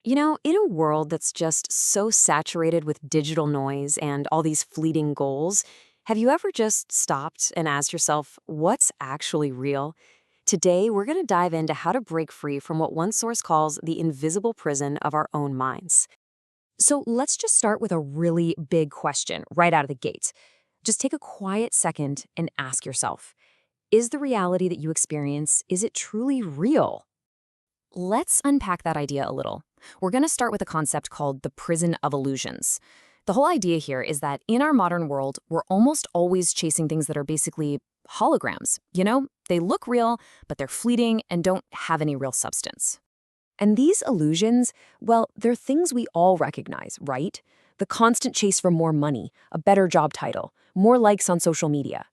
In a world that's just so saturated with digital noise and all these fleeting goals, have you ever just stopped and asked yourself, what's actually real? Today, we're going to dive into how to break free from what one source calls the invisible prison of our own minds. So let's just start with a really big question right out of the gate. Just take a quiet second and ask yourself, is the reality that you experience, is it truly real? Let's unpack that idea a little. We're going to start with a concept called the prison of illusions. The whole idea here is that in our modern world, we're almost always chasing things that are basically holograms. They look real, but they're fleeting and don't have any real substance. And these illusions, well, they're things we all recognize, right? The constant chase for more money, a better job title, more likes on social media.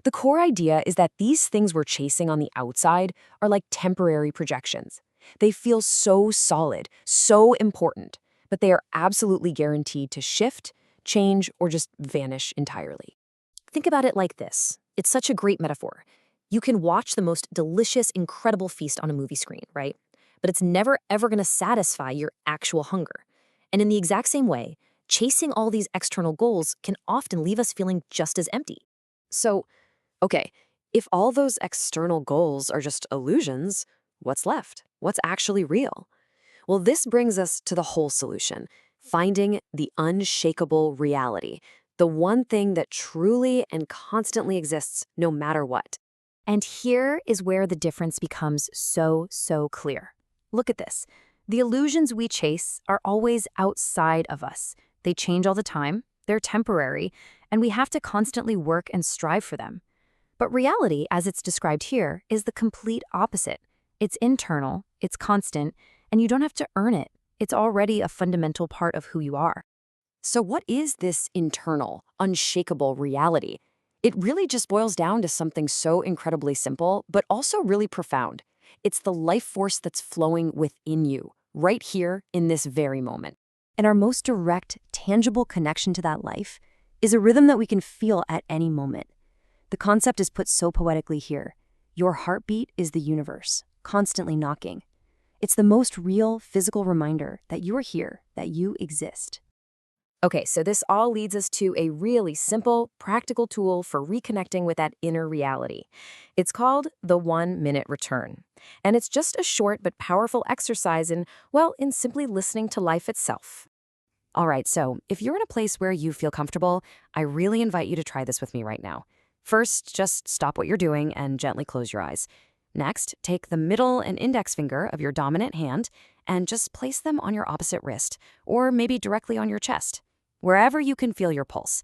The core idea is that these things we're chasing on the outside are like temporary projections. They feel so solid, so important, but they are absolutely guaranteed to shift, change, or just vanish entirely. Think about it like this. It's such a great metaphor. You can watch the most delicious, incredible feast on a movie screen, right? But it's never, ever going to satisfy your actual hunger. And in the exact same way, chasing all these external goals can often leave us feeling just as empty. So, okay, if all those external goals are just illusions, what's left? What's actually real? Well, this brings us to the whole solution, finding the unshakable reality, the one thing that truly and constantly exists no matter what. And here is where the difference becomes so clear. Look at this. The illusions we chase are always outside of us. They change all the time, they're temporary, and we have to constantly work and strive for them. But reality, as it's described here, is the complete opposite. It's internal, it's constant, and you don't have to earn it. It's already a fundamental part of who you are. So what is this internal, unshakable reality? It really just boils down to something so incredibly simple, but also really profound. It's the life force that's flowing within you, right here in this very moment. And our most direct, tangible connection to that life is a rhythm that we can feel at any moment. The concept is put so poetically here. Your heartbeat is the universe, constantly knocking. It's the most real physical reminder that you are here, that you exist. Okay, so this all leads us to a really simple, practical tool for reconnecting with that inner reality. It's called the 1-minute return. And it's just a short but powerful exercise in simply listening to life itself. All right, so if you're in a place where you feel comfortable, I really invite you to try this with me right now. First, just stop what you're doing and gently close your eyes. Next, take the middle and index finger of your dominant hand and just place them on your opposite wrist, or maybe directly on your chest, wherever you can feel your pulse.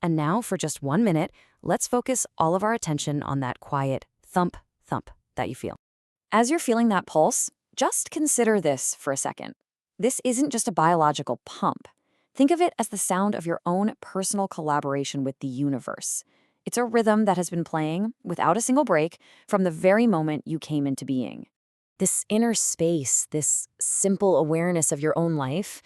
And now, for just 1 minute, let's focus all of our attention on that quiet thump, thump that you feel. As you're feeling that pulse, just consider this for a second. This isn't just a biological pump. Think of it as the sound of your own personal collaboration with the universe. It's a rhythm that has been playing, without a single break, from the very moment you came into being. This inner space, this simple awareness of your own life,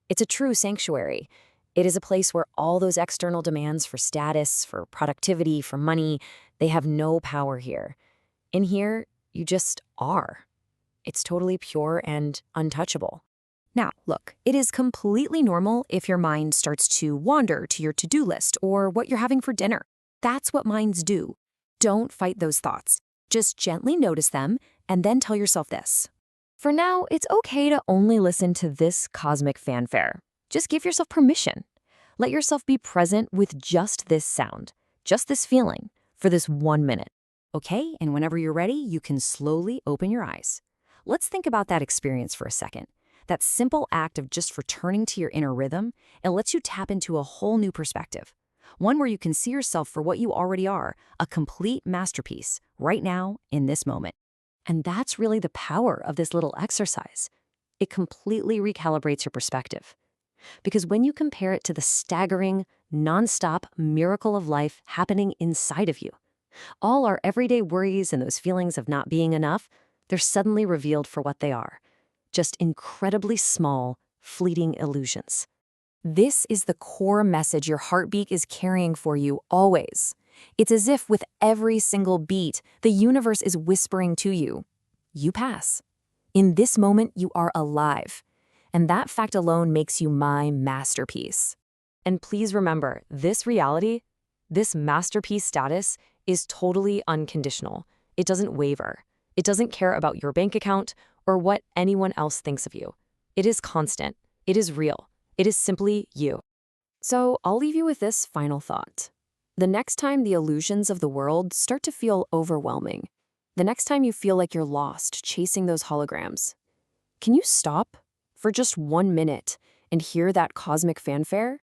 it's a true sanctuary. It is a place where all those external demands for status, for productivity, for money, they have no power here. In here, you just are. It's totally pure and untouchable. Now, look, it is completely normal if your mind starts to wander to your to-do list or what you're having for dinner. That's what minds do. Don't fight those thoughts. Just gently notice them and then tell yourself this. For now, it's okay to only listen to this cosmic fanfare. Just give yourself permission. Let yourself be present with just this sound, just this feeling, for this 1 minute. Okay? And whenever you're ready, you can slowly open your eyes. Let's think about that experience for a second. That simple act of just returning to your inner rhythm, it lets you tap into a whole new perspective. One where you can see yourself for what you already are, a complete masterpiece, right now, in this moment. And that's really the power of this little exercise. It completely recalibrates your perspective. Because when you compare it to the staggering, nonstop miracle of life happening inside of you, all our everyday worries and those feelings of not being enough, they're suddenly revealed for what they are. Just incredibly small, fleeting illusions. This is the core message your heartbeat is carrying for you always. It's as if with every single beat, the universe is whispering to you, you pass. In this moment, you are alive. and that fact alone makes you my masterpiece. And please remember, this reality, this masterpiece status, is totally unconditional. It doesn't waver. It doesn't care about your bank account or what anyone else thinks of you. It is constant. It is real. It is simply you. So I'll leave you with this final thought. The next time the illusions of the world start to feel overwhelming, the next time you feel like you're lost chasing those holograms, can you stop for just 1 minute and hear that cosmic fanfare?